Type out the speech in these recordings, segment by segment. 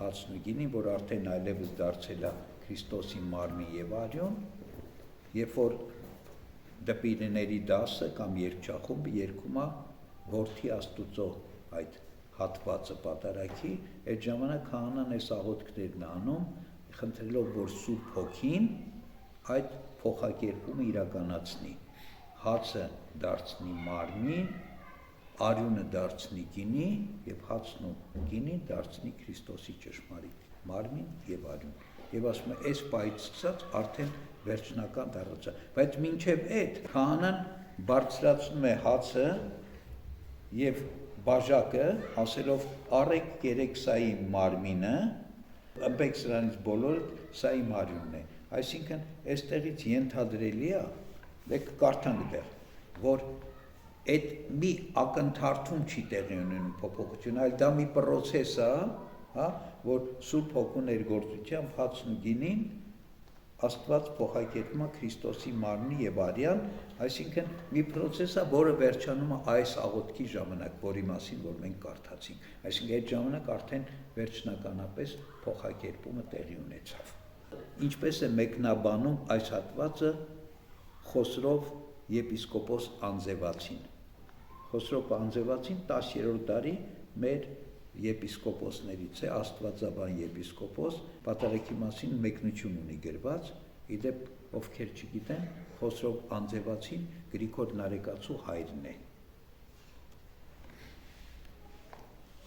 հացն ու գինին, որ արդեն այլևս դարձել է Քրիստոսի մարմին եւ արյուն, երբ որ դպիրների դասը կամ երգչախումբը երգում է որդի Աստուծո այդ հատվածը պատարագի, այդ ժամանակ քահանան այս աղոթքներն անում, խնդրելով, որ Սուրբ Հոգին այդ փոխակերպումը իրականացնի, հացը դարձնի մարմին, արյունը դարձնի գինի եւ հացն ու գինին դարձնի Քրիստոսի ճշմարիտ մարմին եւ արյուն։ Եվ ասում է, այս պայից սկսած արդեն վերջնական դարձա, բայց մինչև այդ քահանան բարձրացնում է հացը եւ բաժակը, ասելով առեք կերեք սա իմ մարմինը, ըմբեք սրանից բոլորը, սա իմ արյունն է։ Այսինքն այստեղից ենթադրելի է, դեք կարդանք դեռ, որ այդ մի ակնթարթում չի տեղի ունենում փոփոխություն, այլ դա մի պրոցես է, հա, որ Սուրբ Հոգու ներգործությամբ հացն ու գինին Աստված փոխակերպում է Քրիստոսի մարմնի եւ արյան, այսինքն մի պրոցես է, որը վերջանում է այս աղոթքի ժամանակ, որի մասին որ մենք կարդացինք, այսինքն այդ ժամանակ արդեն վերջնականապես փոխակերպումը տեղի ունեցավ։ Ինչպես է մեկնաբանում այս հատվածը Խոսրով եպիսկոպոս Անձևացին։ Խոսրով Անձևացին 10-րդ դարի մեր եպիսկոպոսներից է, աստվածաբան եպիսկոպոս, պատարագի մասին մեկնություն ունի գրված, իդեպ ովքեր չգիտեն, Խոսրով Անձևացին Գրիգոր Նարեկացու հայրն է։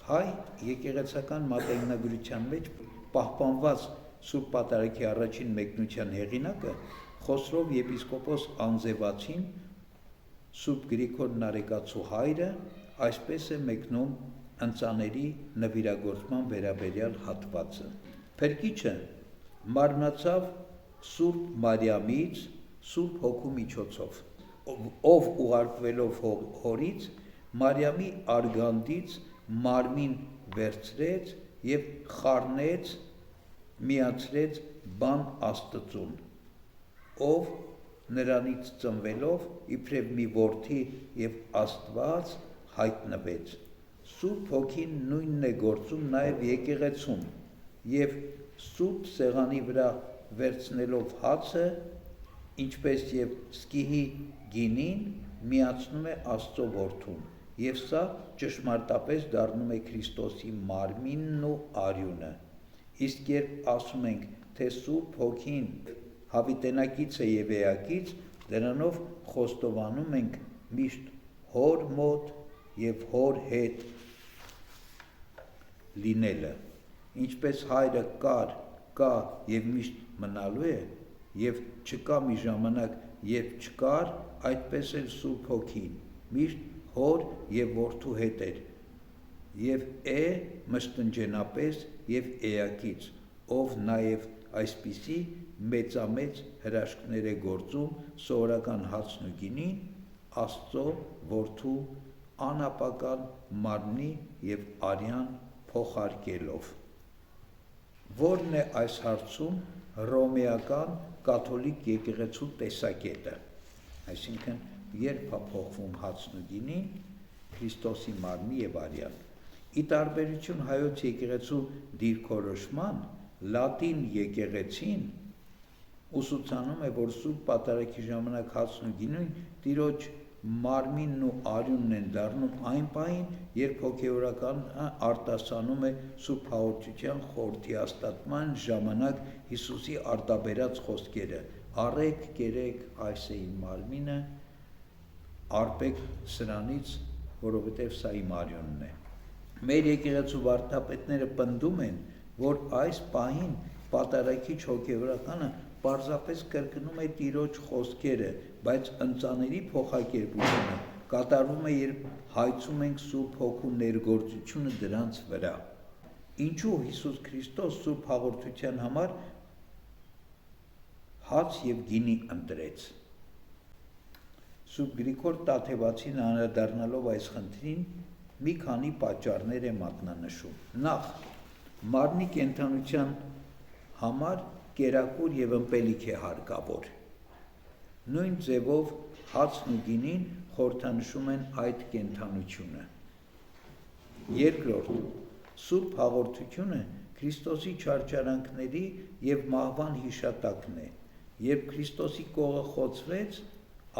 Հայ եկեղեցական մատենագրության մեջ պահպանված Սուրբ Պատարագի առաջին մեկնության հեղինակը Խոսրով եպիսկոպոս Անձևացին, Սուրբ Գրիգոր Նարեկացու հայրը, այսպես է մեկնում ընծաների նվիրագործման վերաբերյալ հատվածը։ Փրկիչը մարմնացավ Սուրբ Մարիամից, Սուրբ Հոգու միջոցով, ով ուղարկվելով հորից, Մարիամի արգանդից մարմին վերցրեց եւ խառնեց, միացրեց բան Աստծուն, ով նրանից ծնվելով իբրև մի որդի եւ Աստված հայտնվեց։ Սուրբ Հոգին նույնն է գործում նաև եկեղեցում եւ Սուրբ Սեղանի վրա վերցնելով հացը, ինչպես եւ սկիհի գինին միացնում է Աստծո որդուն եւ սա ճշմարտապես դառնում է Քրիստոսի մարմինն ու արյունը։ Իսկ երբ ասում ենք, թե Սուրբ Հոգին հավիտենակից է եւ էակից, դրանով խոստովանում ենք միշտ հոր մոտ եւ հոր հետ լինելը, ինչպես հայրը կա եւ միշտ մնալու է եւ չկա մի ժամանակ, երբ չկար, այդպես էլ Սուրբ Հոգին միշտ հոր եւ որդու հետ էր եւ է մշտնջենապես եւ էակից, ով նաեւ այսպիսի մեծամեծ հրաշքներ է գործում սովորական հացն ու գինին Աստծո որդու անապական մարմնի եւ արյան փոխարկելով։ Որն է այս հարցում հռոմեական կաթոլիկ եկեղեցու տեսակետը, այսինքն երբ է փոխվում հացն ու գինին Քրիստոսի մարմնի եւ արյան։ Ի տարբերություն հայոց եկեղեցու դիրքորոշման, լատին եկեղեցին ուսուցանում է, որ Սուրբ Պատարագի ժամանակ հացն ու գինին Տիրոջ մարմինն ու արյունն են դառնում այն պահին, երբ հոգևորական արտասանում է Սուրբ Հաղորդության խորհրդի հաստատման ժամանակ Հիսուսի արտաբերած խոսքերը. «Առեք, կերեք, այս է իմ մարմինը, արբեք սրանից, որովհետև սա իմ արյունն է»։ Մեր եկեղեցու վարդապետները պնդում են, որ այս պահին պատարագիչ հոգևորականը պարզապես կրկնում է Տիրոջ խոսքերը, բայց ընծաների փոխակերպությունը կատարվում է, երբ հայցում ենք Սուրբ Հոգու ներգործությունը դրանց վրա։ Ինչու Հիսուս Քրիստոս Սուրբ Հաղորդության համար հաց եւ գինի ընտրեց։ Սուրբ Գրիգոր Տաթևացին անդրադառնալով այս խնդրին մի քանի պատճառներ է մատնանշում։ Նախ, մարմնի կենդանության համար կերակուր եւ ըմպելիք է հարկավոր։ Նույն ձևով հացն ու գինին խորհրդանշում են այդ կենդանությունը։ Երկրորդ, Սուրբ Հաղորդությունը Քրիստոսի չարչարանքների և մահվան հիշատակն է, երբ Քրիստոսի կողը խոցվեց,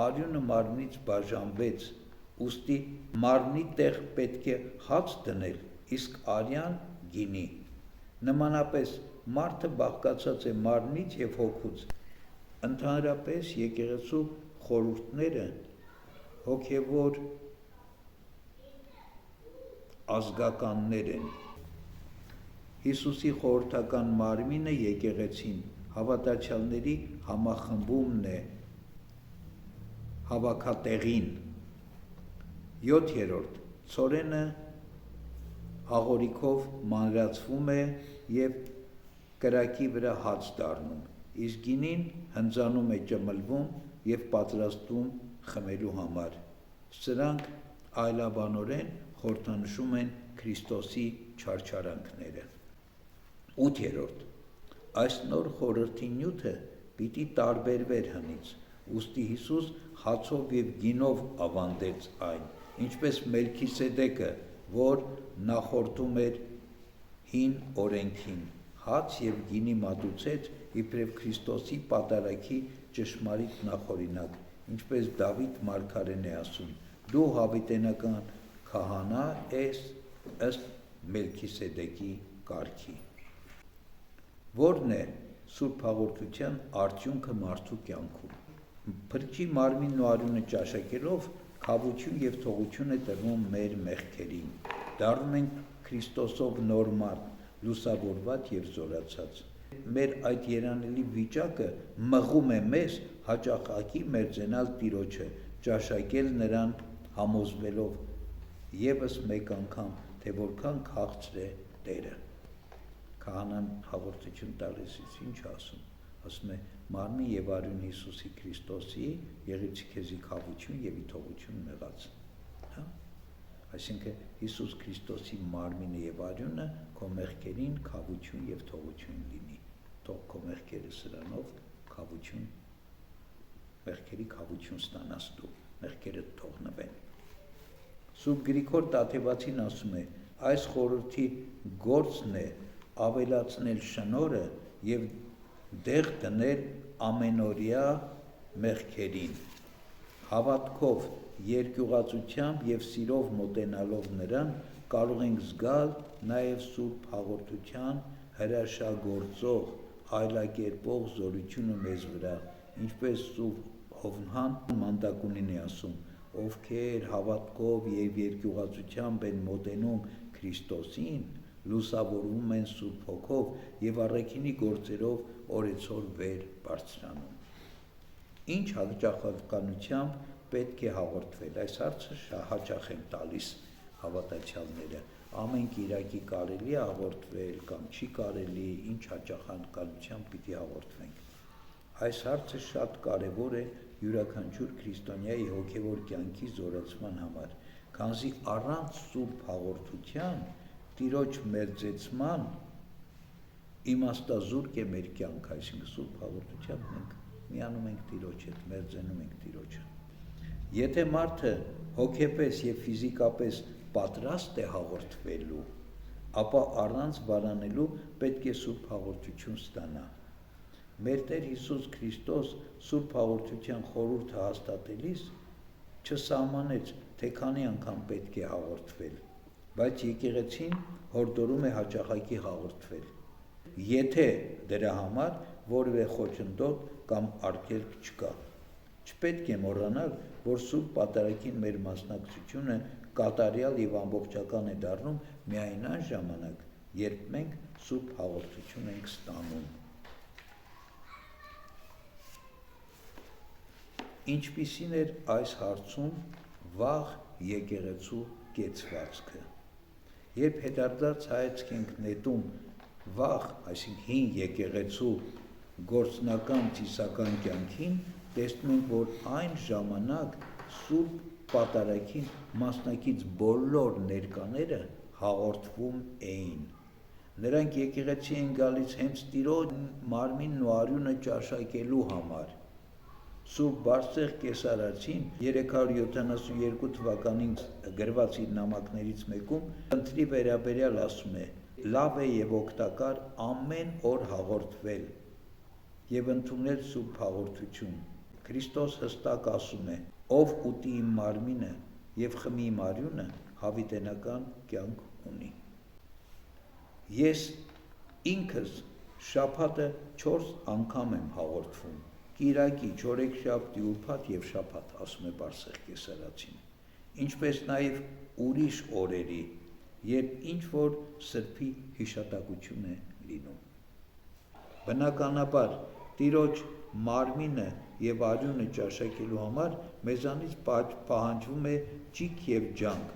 արյունը մարմնից բաժանվեց, ուստի մարմնի տեղ պետք է հաց դնել, իսկ արյան գինի։ Նմանապես մարդը բաղկացած է մարմնից և հոգուց։ Ընդհանրապես եկեղեցու խորհուրդները հոգևոր ազգականներ են։ Հիսուսի խորհրդական մարմինը եկեղեցին հավատացյալների համախմբումն է, հավաքատեղին։ 7. Ցորենը աղորիքով մանրացվում է և կրակի վրա հաց դառնում, իսկ գինին հնձանում է ճմլվում և պատրաստվում խմելու համար։ Սրանք այլաբանորեն խորհրդանշում են Քրիստոսի չարչարանքները։ 8. Այս նոր խորհրդի նյութը պիտի տարբերվեր հնից, ուստի Հիսուս հացով և գինով ավանդեց այն, ինչպես Մելքիսեդեկը, որ նախորդում էր հին օրենքին, հաց և գինի մատուցեց իբրև Քրիստոսի պատարագի ճշմարիտ նախօրինակ, ինչպես Դավիթ մարգարեն է ասում. «Դու հավիտենական քահանա ես ըստ Մելքիսեդեկի կարգի»։ Որն է Սուրբ Հաղորդության արդյունքը մարդու կյանքում։ Փրկչի մարմինն ու արյունը ճաշակելով քավություն և թողություն է տրվում մեր մեղքերին, դառնում ենք Քրիստոսով նոր մարդ, լուսավորված և զորացած։ Մեր այդ երանելի վիճակը մղում է մեզ հաճախակի մերձենալ Տիրոջը, ճաշակել Նրան համոզվելով ևս մեկ անգամ, թե որքան քաղցր է Տերը։ Քահանան հաղորդություն տալիս ինչ ասում, ասում է մարմին և արյուն Հիսուսի Քրիստոսի, եղեցի քեզի քավություն և իտողություն մեղած։ Այսինքն Հիսուս Քրիստոսի մարմինը և արյունը քո մեղքերին քավություն և թողություն լինի, թող քո մեղքերը սրանով քավություն, մեղքերի քավություն ստանաս դու, մեղքերը թողնվեն։ Սուրբ Գրիգոր Տաթևացին ասում է. այս խորհրդի գործն է ավելացնել շնորհը և դեղ դնել ամենօրյա մեղքերին։ Հավատքով, երկյուղածությամբ և սիրով մոտենալով Նրան կարող ենք զգալ նաև Սուրբ Հաղորդության հրաշագործող, այլակերպող զորությունը մեզ վրա, ինչպես Սուրբ Հովհան Մանդակունին է ասում, ովքեր հավատքով և երկյուղածությամբ են մոտենում Քրիստոսին, լուսավորվում են Սուրբ Հոգով և առաքինի գործերով օրեցօր վեր բարձրանում։ Ինչ հաճախականությամբ պետք է հաղորդվել։ Այս հարցը հաճախ են տալիս հավատացյալները։ Ամեն կիրակի կարելի է հաղորդվել կամ չի կարելի, ինչ հաճախականությամբ պիտի հաղորդվենք։ Այս հարցը շատ կարևոր է յուրաքանչյուր քրիստոնյայի հոգևոր կյանքի զորացման համար, քանզի առանց Սուրբ Հաղորդության, Տիրոջ մերձեցման իմաստազուրկ է մեր կյանքը, այսինքն Սուրբ Հաղորդությամբ մենք միանում ենք Տիրոջ հետ, մերձենում ենք Տիրոջը։ Եթե մարդը հոգեպես և ֆիզիկապես պատրաստ է հաղորդվելու, ապա առանց վարանելու պետք է Սուրբ Հաղորդություն ստանա։ Մեր Տեր Հիսուս Քրիստոս Սուրբ Հաղորդության խորհուրդը հաստատելիս չսահմանեց, թե քանի անգամ պետք է հաղորդվել, բայց եկեղեցին հորդորում է հաճախակի հաղորդվել, եթե դրա համար որևէ խոչընդոտ կամ արգելք չկա։ Չպետք է մոռանալ, որ Սուրբ Պատարագին մեր մասնակցությունը կատարյալ և ամբողջական է դառնում միայն այն ժամանակ, երբ մենք Սուրբ Հաղորդություն ենք ստանում։ Ինչպիսին էր այս հարցում վաղ եկեղեցու կեցվածքը։ Երբ հետադարձ հայացք ենք նետում վաղ, այսինքն հին եկեղեցու գործնական ծիսական կյանքին, տեսնում ենք, որ այն ժամանակ Սուրբ Պատարագին մասնակից բոլոր ներկաները հաղորդվում էին։ Նրանք եկեղեցի են գալիս հենց Տիրոջ մարմինն ու արյունը ճաշակելու համար։ Սուրբ Բարսեղ Կեսարացին 372 թվականին գրված իր նամակներից մեկում խնդրի վերաբերյալ ասում է. լավ է եւ օգտակար ամեն օր հաղորդվել եւ ընդունել սուրբ հաղորդություն։ Քրիստոս հստակ ասում է. ով ուտի իմ մարմինը եւ խմի իմ արյունը, հավիտենական կյանք ունի։ Ես ինքս շաբաթը 4 անգամ եմ հաղորդվում։ Կիրակի, չորեքշաբթի, ուրբաթ եւ շաբաթ, ասում է Բարսեղ Կեսարացին։ Ինչպես նաեւ ուրիշ օրերի, երբ ինչ որ սրբի հիշատակություն է լինում։ Բնականաբար Տիրոջ մարմինը եւ արյունը ճաշակելու համար մեզանից պահանջվում է ճիգ եւ ջանք,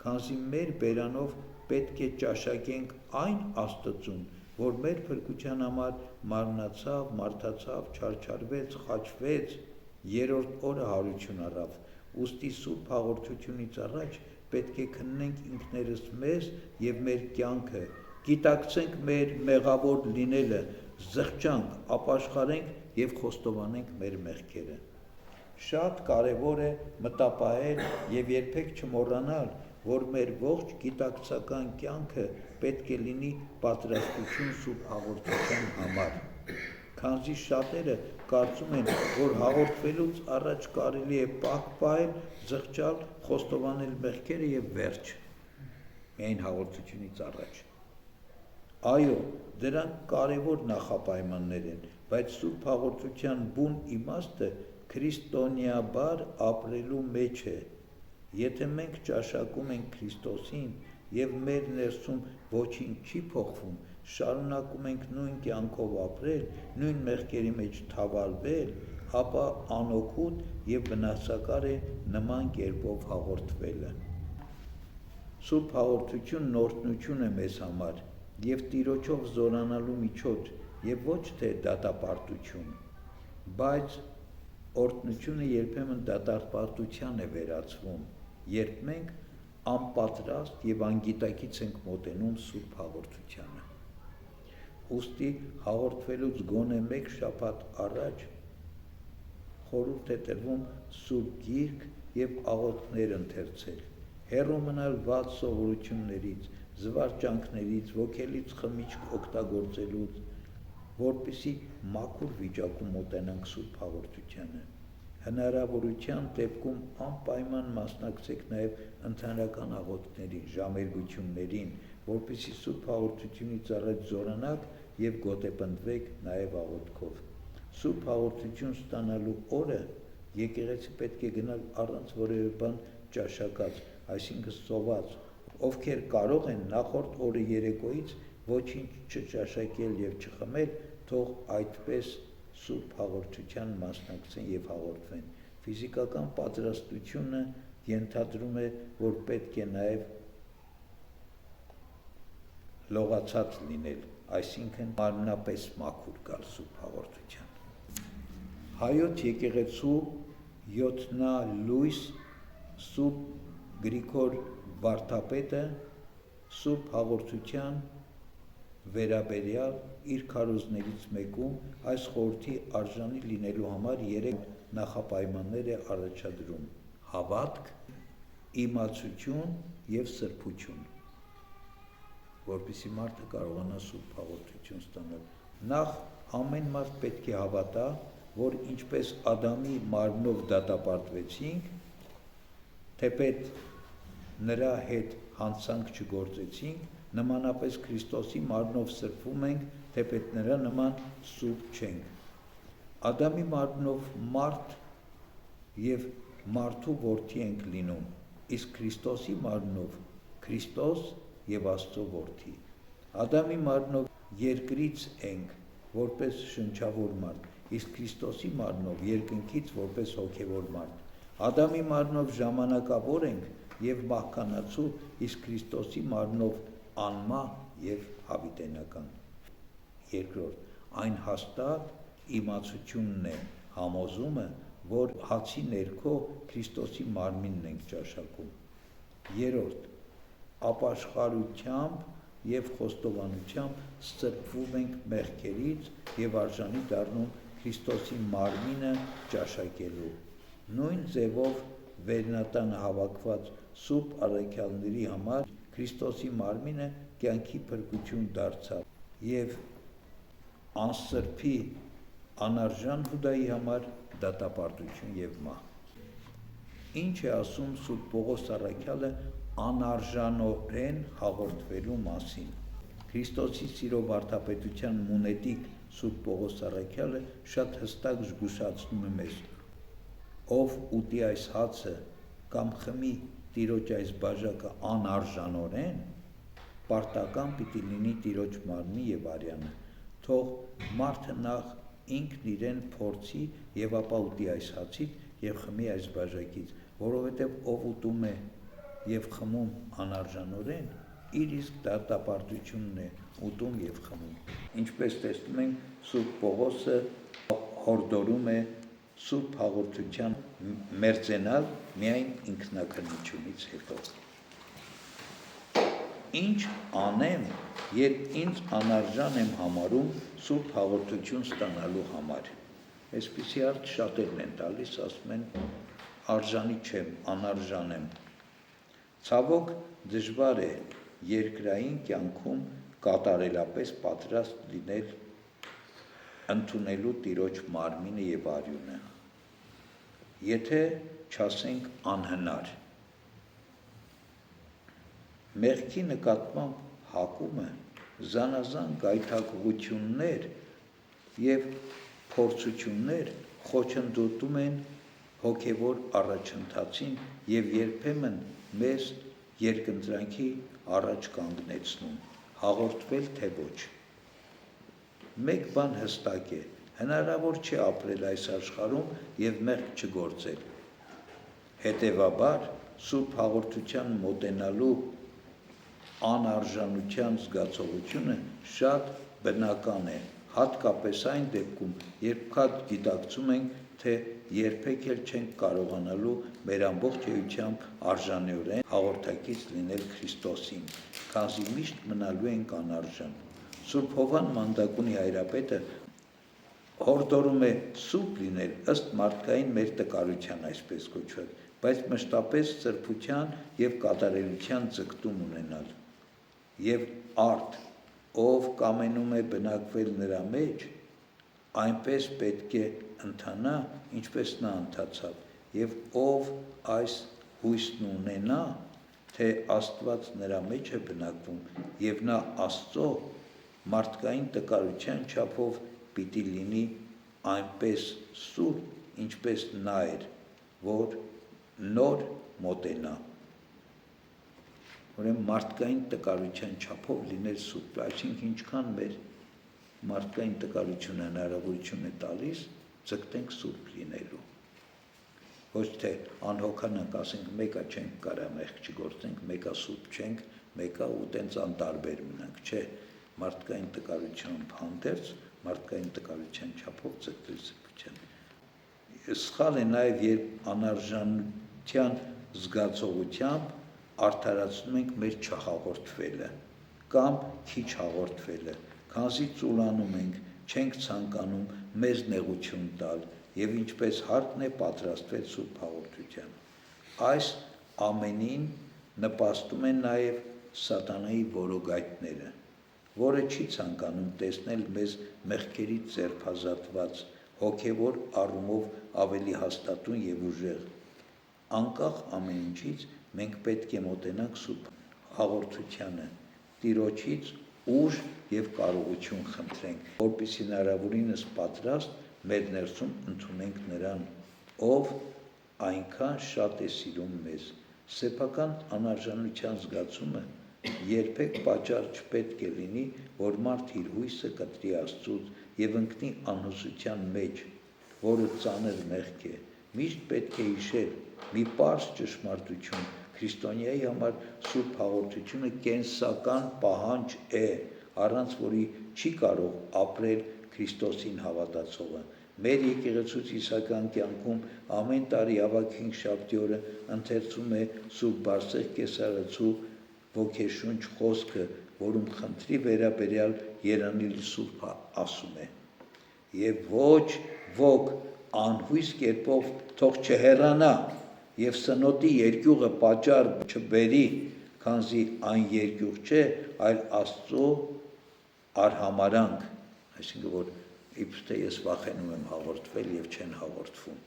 քանզի մեր բերանով պետք է ճաշակենք այն Աստծուն, որ մեր փրկության համար մարմնացավ, մարդացավ, չարչարվեց, խաչվեց, երրորդ օրը հարություն առավ։ Ուստի սուրբ հաղորդությունից առաջ պետք է քննենք ինքներս մեզ եւ մեր կյանքը, գիտակցենք մեր մեղավոր լինելը, զղջանք, ապաշխարենք եւ խոստովանենք մեր մեղքերը։ Շատ կարևոր է մտապահել եւ երբեք չմոռանալ, որ մեր ողջ գիտակցական կյանքը պետք է լինի պատրաստություն սուրբ հաղորդության համար, քանզի շատերը կարծում են, որ հաղորդվելուց առաջ կարելի է պահել, զղջալ, խոստովանել մեղքերը եւ վերջ, միայն հաղորդությունից առաջ։ Այո, դրանք կարևոր նախապայմաններ են, բայց սուրբ հաղորդության բուն իմաստը քրիստոնեաբար ապրելու մեջ է։ Եթե մենք ճաշակում ենք Քրիստոսին եւ մեր ներսում ոչինչ չի փոխվում, շարունակում ենք նույն կյանքով ապրել, նույն մեղքերի մեջ թավալվել, ապա անօգուտ եւ վնասակար է նման կերպով հաղորդվելը։ Սուրբ հաղորդությունն օրհնություն է մեզ համար եւ Տիրոջով զորանալու միջոց եւ ոչ թե դատապարտություն, բայց օրհնությունը երբեմն դատապարտության է վերածվում, երբ մենք անպատրաստ եւ անգիտակից ենք մոտենում սուրբ հաղորդությանը։ Ուստի հաղորդվելուց գոնե մեկ շաբաթ առաջ խորհուրդ է տրվում սուրբ գիրք եւ աղոթքներ ընթերցել, հեռու մնալ վատ սովորություններից, զվարճանքներից, ոգելից խմիչք օգտագործելուց, որպեսզի մաքուր վիճակում մոտենանք սուրբ հաղորդությանը։ Հնարավորության դեպքում անպայման մասնակցեք նաև ընդհանրական աղոթքներին, ժամերգություններին, որպեսզի սուրբ հաղորդությունից առաջ զորանաք եւ գոտեպնդվեք նաև աղոթքով։ Սուրբ հաղորդություն ստանալու օրը եկեղեցի պետք է գնալ առանց որևէ բան ճաշակած, այսինքն սոված, ովքեր կարող են նախորդ օրը երեկոյից ոչինչ չճաշակել եւ չխմել, թող այդպես սուրբ հաղորդության մասնակցեն եւ հաղորդվեն։ Ֆիզիկական պատրաստությունը ենթադրում է, որ պետք է նաեւ լողացած լինել, այսինքն մարմնապես մաքուր գալ սուրբ հաղորդության։ Հայոց եկեղեցու յոթնալույս Սուրբ Գրիգոր վարդապետը սուրբ հաղորդության վերաբերյալ իր քարոզներից մեկում այս խորհրդի արժանի լինելու համար 3 նախապայմաններ է առաջադրում. հավատք, իմացություն եւ սրբություն, որպեսզի մարդը կարողանա սուրբ հաղորդություն ստանալ։ Նախ ամեն մարդ պետք է հավատա, որ ինչպես Ադամի մարմնով դատապարտվեցինք, թեպետ նրա հետ հանցանք չգործեցինք, նմանապես Քրիստոսի մարմնով սրբվում ենք, թեպետ նրա նման սուրբ չենք։ Ադամի մարմնով մարդ եւ մարդու որդի ենք լինում, իսկ Քրիստոսի մարմնով Քրիստոս եւ Աստծո որդի։ Ադամի մարմնով երկրից ենք որպես շնչավոր մարդ, իսկ Քրիստոսի մարմնով երկնքից որպես հոգեվոր մարդ։ Ադամի մարմնով ժամանակավոր ենք եւ մահկանացու, իսկ Քրիստոսի մարմնով անմահ եւ հավիտենական։ Երկրորդ, այն հաստատ իմացությունն է, համոզումը, որ հացի ներքո Քրիստոսի մարմինն ենք ճաշակում։ Երրորդ, ապաշխարությամբ եւ խոստովանությամբ սրբվում ենք մեղքերից եւ արժանի դառնում Քրիստոսի մարմինը ճաշակելու։ Նույն ձևով վերնատանը հավաքված սուրբ առաքյալների համար Քրիստոսի մարմինը կյանքի փրկություն դարձավ եւ անսրբի անարժան Հուդայի համար դատապարտություն եւ մահ։ Ինչ է ասում Սուրբ Պողոս առաքյալը անարժանորեն հաղորդվելու մասին։ Քրիստոսի սիրո վարդապետության մունետիկ Սուրբ Պողոս առաքյալը շատ հստակ զգուշացնում է մեզ. ով ուտի այս հացը կամ խմի Տիրոջ այս բաժակը անարժանորեն, պարտական պիտի լինի Տիրոջ մարմնի եւ արյանը։ Թող մարդը նախ ինքն իրեն փորձի եւ ապա ուտի այս հացից եւ խմի այս բաժակից, որովհետեւ ով ուտում է եւ խմում անարժանորեն, իր իսկ դատապարտությունն է ուտում եւ խմում։ Ինչպես տեսնում ենք, Սուրբ Պողոսը հորդորում է Սուրբ հաղորդության մերձենալ միայն ինքնակրնությունից հետո։ Ինչ անեմ, երբ ինձ անարժան եմ համարում Սուրբ հաղորդություն ստանալու համար։ Այսպիսի հարց շատերն են տալիս, ասում են արժանի չեմ, անարժան եմ։ Ցավոք դժվար է երկրային կյանքում կատարելապես պատրաստ լինել ընդունելու Տիրոջ մարմինը եւ արյունը։ Եթե չասենք անհնար։ Մեղքի նկատմամբ հակումը զանազան գայթակղություններ եւ փորձություններ խոչընդոտում են հոգեվոր առաջընթացին եւ երբեմն մեզ երկընտրանքի առաջ կանգնեցնում, հաղորդվել թե ոչ։ Մեկ բան հստակ է, հնարավոր չէ ապրել այս աշխարհում եւ մեղք չգործել։ Հետևաբար, Սուրբ հաղորդության մոտենալու անարժանության զգացողությունը շատ բնական է, հատկապես այն դեպքում, երբ քաջ գիտակցում ենք, թե երբեք էլ չենք կարողանալու մեր ամբողջ էությամբ արժանիորեն հաղորդակից լինել Քրիստոսին, քանզի միշտ մնալու ենք անարժան։ Սուրբ Հովհան Մանդակունի հայրապետը հորդորում է սուրբ լինել ըստ մարդկային մեր տկարության, այսպես կոչված, բայց մշտապես սրբության եւ կատարելության ձգտում ունենալ։ Եվ արդ, ով կամենում է բնակվել նրա մեջ, այնպես պետք է ընթանա, ինչպես նա ընթացավ, եւ ով այս հույսն ունենա, թե Աստված նրա մեջ է բնակվում, եւ նա Աստծո մարդկային տկարության չափով պիտի լինի այնպես սուրբ, ինչպես նա էր, որ նոր մոտենա։ Ուրեմն մարդկային տկարության չափով լինել սուրբ, այսինքն ինչքան մեր մարդկային տկարությունը հնարավորություն է տալիս, ձգտենք սուրբ լինելու։ Ոչ թե անհոգանանք, ասենք մեկը չենք կարա մեղք չգործենք, մեկը սուրբ չենք, մեկը ու տենց անտարբեր մնանք, չէ, մարդկային տկարությամբ հանդերձ, մարդկային տկարության չափով ձգտել սրբության։ Սխալ է նաև, երբ անարժանության զգացողությամբ արդարացնում ենք մեր չհաղորդվելը կամ քիչ հաղորդվելը, քանզի ծուլանում ենք, չենք ցանկանում մեզ նեղություն տալ եւ ինչպես հարկն է պատրաստվել սուրբ հաղորդության։ Այս ամենին նպաստում են նաև սատանայի որոգայթները, որը չի ցանկանում տեսնել մեզ մեղքերից ձերբազատված, հոգևոր առումով ավելի հաստատուն եւ ուժեղ։ Անկախ ամեն ինչից մենք պետք է մոտենանք սուրբ հաղորդությանը, Տիրոջից ուժ եւ կարողություն խնդրենք, որպեսզի հնարավորինս պատրաստ մեր ներսում ընդունենք նրան, ով այնքան շատ է սիրում մեզ։ Սեփական անարժանության զգացումը երբեք պատճառ չպետք է լինի, որ մարդ իր հույսը կտրի Աստծուց եւ ընկնի անհուսության մեջ, որը ծանր մեղք է։ Միշտ պետք է հիշել մի պարզ ճշմարտություն. քրիստոնյայի համար սուրբ հաղորդությունը կենսական պահանջ է, առանց որի չի կարող ապրել Քրիստոսին հավատացողը։ Մեր եկեղեցուց իսական կյանքում ամեն տարի ավագ հինգշաբթի օրը ընթերցում է Սուրբ Բարսեղ Կեսարացու ոգեշունչ խոսքը, որում խնդրի վերաբերյալ Երանելի Սուրբը ասում է. «Եվ ոչ ոք անհույս կերպով թող չհեռանա, եւ սնոտի երկյուղը պատճառ չբերի, քանզի այն երկյուղ չէ, այլ Աստծո արհամարանք, այսինքն որ իբր թե ես վախենում եմ հաղորդվել եւ չեն հաղորդվում։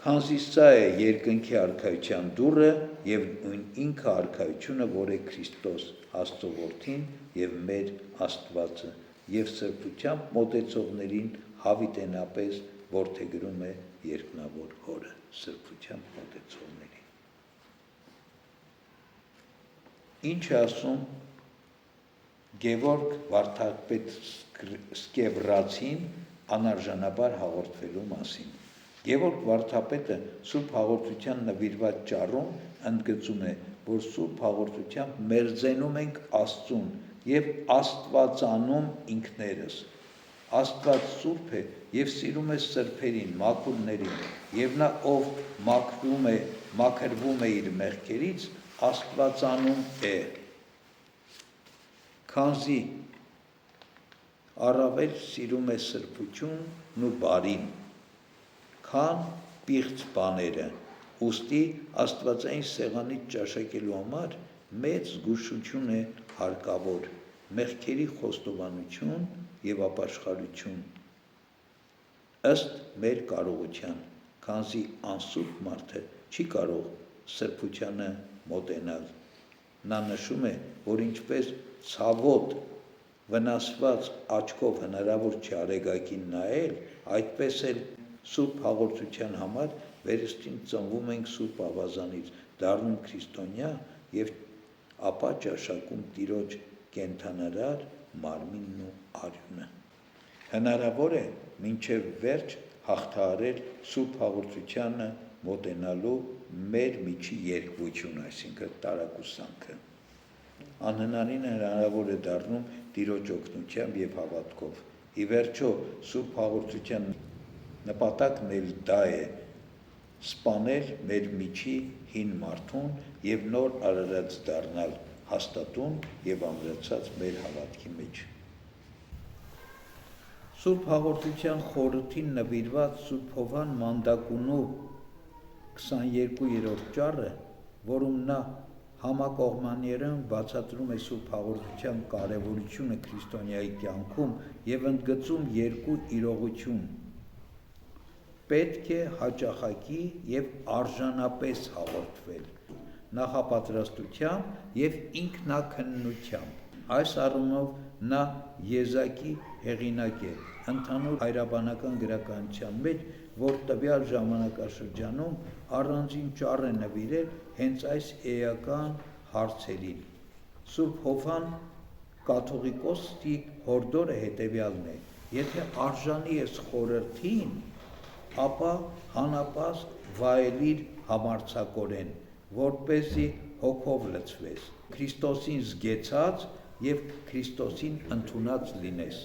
Քանզի սա է երկնքի արքայության դուռը եւ նույն ինքը արքայությունը, որ է Քրիստոս Աստծո որդին եւ մեր Աստվածը եւ սրբությամբ մոտեցողներին հավիտենապես որդեգրում է երկնավոր հորը, սրբությամբ մոտեցողներին։ Ինչ է ասում Գևորգ Վարդապետ Սկևրացին անարժանաբար հաղորդվելու մասին։ Գևորգ Վարդապետը Սուրբ հաղորդության նվիրված ճառում ընդգծում է, որ Սուրբ հաղորդությամբ մերձենում ենք Աստծուն եւ Աստվածանում ինքներս։ Աստված Սուրբ է եւ սիրում է սրբերին, մաքուրներին, եւ նա ով մաքրվում է իր մեղքերից, Աստվածանում է։ Քանզի առավել սիրում է սրբությունն ու բարին, քան պիղծ բաները, ուստի Աստվածային սեղանից ճաշակելու համար մեծ զգուշություն է հարկավոր, մեղքերի խոստովանություն եւ ապաշխարություն, ըստ մեր կարողության, քանզի անսուրբ մարդը չի կարող սրբությանը մոտենալ։ Նա նշում է, որ ինչպես ցավոտ վնասված աչքով հնարավոր չէ արեգակին նայել, այդպես էլ Սուրբ հաղորդության համար վերստին ծնվում ենք Սուրբ ավազանից, դառնում քրիստոնյա եւ ապա ճաշակում Տիրոջ կենդանարար մարմինն ու արյունը։ Հնարավոր է մինչև վերջ հաղթահարել Սուրբ հաղորդությանը մոտենալու մեր միջի երկվություն, այսինքն տարակուսանքը։ Անհնարին հնարավոր է դառնում Տիրոջ օգնությամբ եւ հավատքով։ Ի վերջո Սուրբ հաղորդության նպատակն էլ դա է սպանել մեր միջի հին մարդուն եւ նոր արարած դառնալ հաստատուն եւ ամրացած մեր հավատքի մեջ։ Սուրբ հաղորդության խորհրդին նվիրված Սուրբ Հովհան Մանդակունու 22-րդ ճառը, որում նա համակողմանիորեն բացատրում է Սուրբ հաղորդության կարևորությունը քրիստոնյայի կյանքում եւ ընդգծում երկու իրողություն. պետք է հաճախակի եւ արժանապես հաղորդվել, նախապատրաստությամբ եւ ինքնակննությամբ։ Այս առումով նա եզակի հեղինակ է ընդհանուր հայրաբանական գրականության մեջ, որ տվյալ ժամանակաշրջանում առանձին ճառ է նվիրել հենց այս էական հարցերին։ Սուրբ Հովհան կաթողիկոսի հորդորը հետևյալն է. եթե արժանի ես խորհրդին, ապա հանապազգ վայելիր համարձակորեն, որպեսզի հոգով լցվես, Քրիստոսին զգեցած եւ Քրիստոսին ընդունած լինես։